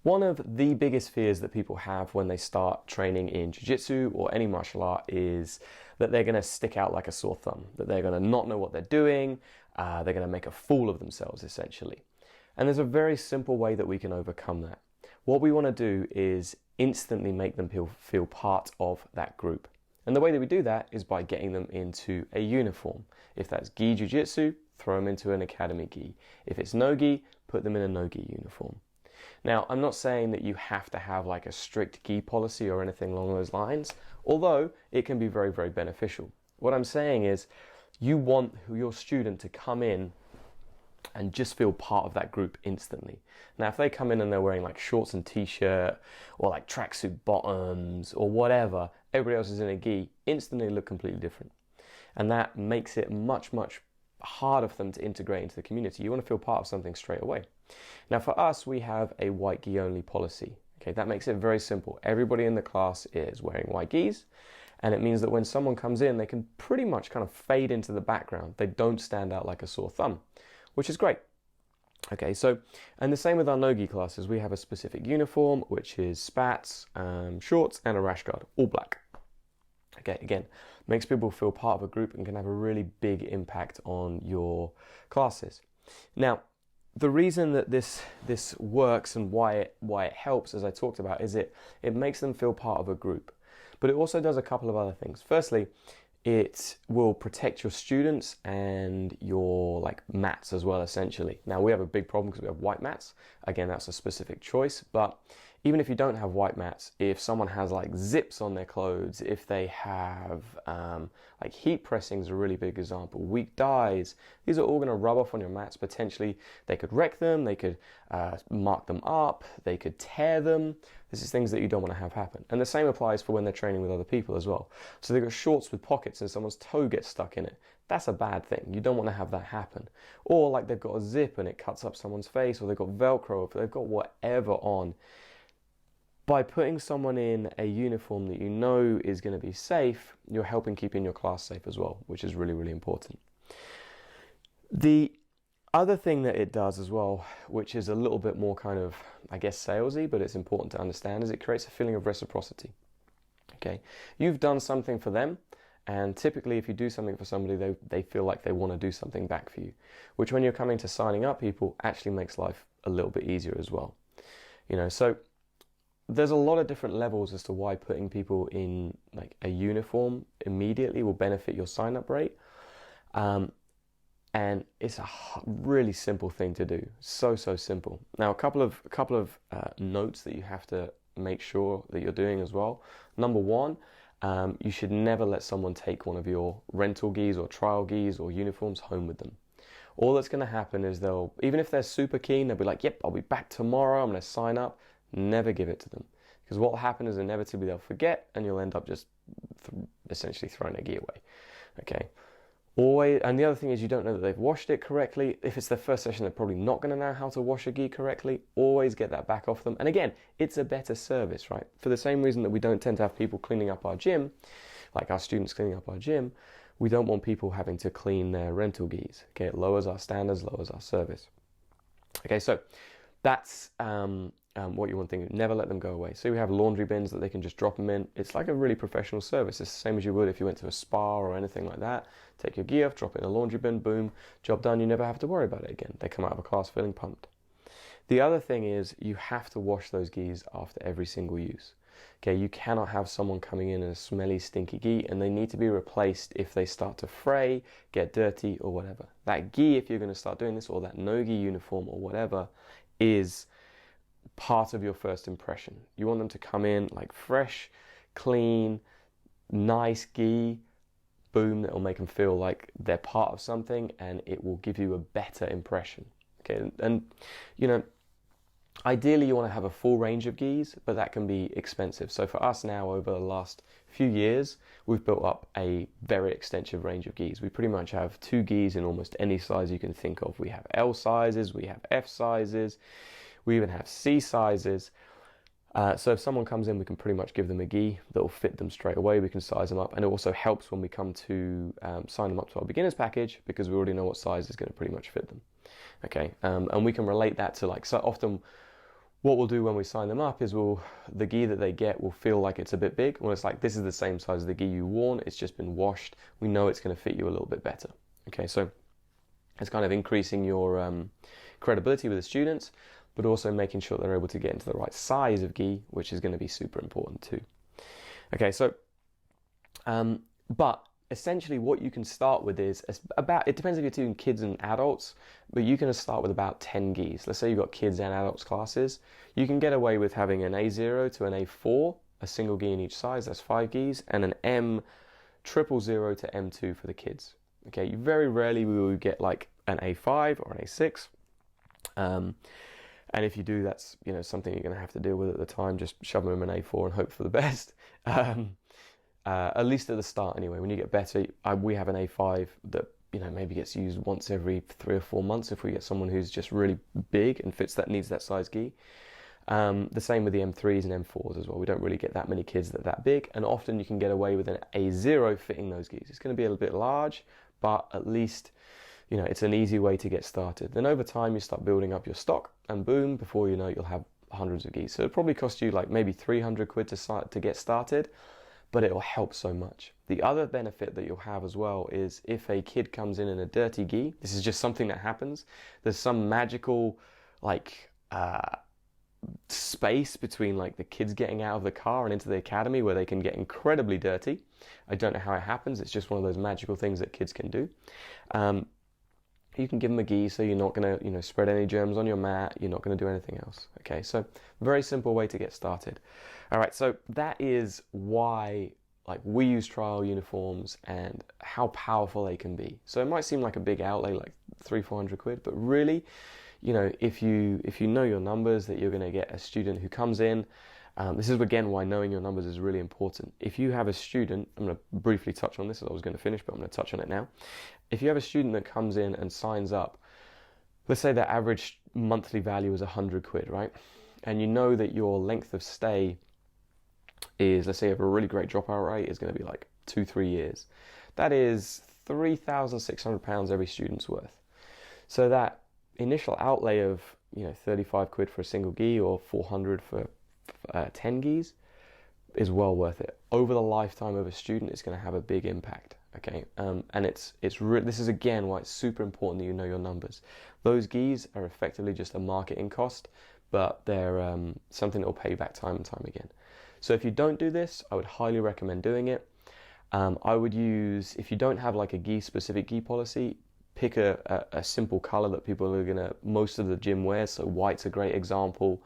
One of the biggest fears that people have when they start training in jiu-jitsu or any martial art is that they're going to stick out like a sore thumb, that they're going to not know what they're doing, they're going to make a fool of themselves essentially. And there's a very simple way that we can overcome that. What we want to do is instantly make them feel part of that group. And the way that we do that is by getting them into a uniform. If that's gi jiu-jitsu, throw them into an academy gi. If it's no gi, put them in a no gi uniform. Now, I'm not saying that you have to have like a strict gi policy or anything along those lines, although it can be very, very beneficial. What I'm saying is you want your student to come in and just feel part of that group instantly. Now, if they come in and they're wearing like shorts and t-shirt or like tracksuit bottoms or whatever, everybody else is in a gi, instantly look completely different. And that makes it much, much harder for them to integrate into the community. You want to feel part of something straight away. Now for us, we have a white gi only policy. Okay, that makes it very simple. Everybody in the class is wearing white gis, and it means that when someone comes in, they can pretty much kind of fade into the background. They don't stand out like a sore thumb, which is great. Okay, so, and the same with our no-gi classes. We have a specific uniform, which is spats, shorts, and a rash guard, all black. Okay, again, makes people feel part of a group and can have a really big impact on your classes. Now, the reason that this works and why it helps, as I talked about, is it makes them feel part of a group. But it also does a couple of other things. Firstly, it will protect your students and your like mats as well, essentially. Now, we have a big problem because we have white mats. Again, that's a specific choice, but even if you don't have white mats, if someone has like zips on their clothes, if they have like heat pressing is a really big example, weak dyes, these are all going to rub off on your mats. Potentially they could wreck them, they could mark them up, they could tear them. This is things that you don't want to have happen. And the same applies for when they're training with other people as well. So they've got shorts with pockets and someone's toe gets stuck in it. That's a bad thing. You don't want to have that happen. Or like they've got a zip and it cuts up someone's face, or they've got Velcro, or they've got whatever on. By putting someone in a uniform that you know is going to be safe, you're helping keeping your class safe as well, which is really, really important. The other thing that it does as well, which is a little bit more kind of, I guess, salesy, but it's important to understand, is it creates a feeling of reciprocity. Okay, you've done something for them, and typically if you do something for somebody, they feel like they want to do something back for you, which when you're coming to signing up people actually makes life a little bit easier as well. You know, so there's a lot of different levels as to why putting people in like a uniform immediately will benefit your sign-up rate. And it's a really simple thing to do. So simple. Now, a couple of notes that you have to make sure that you're doing as well. Number one, you should never let someone take one of your rental gis or trial gis or uniforms home with them. All that's going to happen is even if they're super keen, they'll be like, yep, I'll be back tomorrow, I'm going to sign up. Never give it to them, because what will happen is inevitably they'll forget and you'll end up just essentially throwing their gi away. Okay. Always, and the other thing is you don't know that they've washed it correctly. If it's their first session, they're probably not going to know how to wash a gi correctly. Always get that back off them. And again, it's a better service, right? For the same reason that we don't tend to have people cleaning up our gym, like our students cleaning up our gym, we don't want people having to clean their rental gis. Okay, it lowers our standards, lowers our service. Okay, so that's what you want to think. Never let them go away. So we have laundry bins that they can just drop them in. It's like a really professional service. It's the same as you would if you went to a spa or anything like that. Take your gear off, drop it in a laundry bin, boom, job done. You never have to worry about it again. They come out of a class feeling pumped. The other thing is you have to wash those gis after every single use. Okay, you cannot have someone coming in a smelly, stinky gi, and they need to be replaced if they start to fray, get dirty, or whatever. That gi, if you're going to start doing this, or that no-gi uniform or whatever, is part of your first impression. You want them to come in like fresh, clean, nice gi, boom, that will make them feel like they're part of something, and it will give you a better impression. Okay, and you know, ideally you want to have a full range of gis, but that can be expensive. So for us now, over the last few years, we've built up a very extensive range of gis. We pretty much have 2 gis in almost any size you can think of. We have L sizes, we have F sizes, we even have C sizes. So if someone comes in, we can pretty much give them a gi that will fit them straight away. We can size them up, and it also helps when we come to sign them up to our beginners package, because we already know what size is going to pretty much fit them. Okay, and we can relate that to, like, so often what we'll do when we sign them up is the gi that they get will feel like it's a bit big. Well, it's like, this is the same size as the gi you worn, it's just been washed. We know it's going to fit you a little bit better. Okay, so it's kind of increasing your credibility with the students, but also making sure they're able to get into the right size of gi, which is going to be super important too. Okay, so, but essentially what you can start with is about, it depends if you're doing kids and adults, but you can start with about 10 gis. Let's say you've got kids and adults classes. You can get away with having an A0 to an A4, a single gi in each size, that's 5 gis, and an M000 to M2 for the kids. Okay, you very rarely will get like an A5 or an A6. And if you do, that's, you know, something you're going to have to deal with at the time. Just shove them in an A4 and hope for the best. At least at the start anyway. When you get better, we have an A5 that, you know, maybe gets used once every 3 or 4 months if we get someone who's just really big and needs that size gi. The same with the M3s and M4s as well. We don't really get that many kids that are that big, and often you can get away with an A0 fitting those gis. It's going to be a little bit large, but at least, you know, it's an easy way to get started. Then over time you start building up your stock, and boom, before you know it, you'll have hundreds of gis. So it'll probably cost you like maybe 300 quid to get started, but it'll help so much. The other benefit that you'll have as well is if a kid comes in a dirty gi, this is just something that happens. There's some magical like space between like the kids getting out of the car and into the academy where they can get incredibly dirty. I don't know how it happens. It's just one of those magical things that kids can do. You can give them a gi, so you're not going to, you know, spread any germs on your mat. You're not going to do anything else. Okay, so very simple way to get started. All right, so that is why like we use trial uniforms and how powerful they can be. So it might seem like a big outlay, like 300-400 quid, but really, you know, if you know your numbers, that you're going to get a student who comes in. This is again why knowing your numbers is really important. If you have a student, I'm going to briefly touch on this as I was going to finish, but I'm going to touch on it now. If you have a student that comes in and signs up, let's say their average monthly value is 100 quid, right? And you know that your length of stay is, let's say you have a really great dropout rate, is going to be like 2-3 years. That is £3,600 every student's worth. So that initial outlay of, you know, 35 quid for a single gi or 400 for 10 gis is well worth it. Over the lifetime of a student, it's going to have a big impact. Okay, and this is again why it's super important that you know your numbers. Those gis are effectively just a marketing cost, but they're something that will pay you back time and time again. So if you don't do this, I would highly recommend doing it. I would use, if you don't have like a specific gi policy, pick a simple color that people are gonna, most of the gym wears. So white's a great example.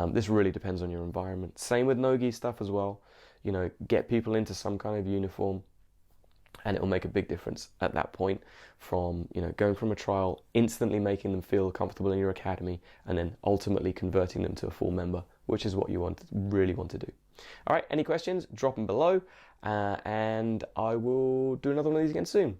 This really depends on your environment. Same with no gi stuff as well. You know, get people into some kind of uniform, and it will make a big difference at that point from, you know, going from a trial, instantly making them feel comfortable in your academy, and then ultimately converting them to a full member, which is what you really want to do. All right, any questions? Drop them below, and I will do another one of these again soon.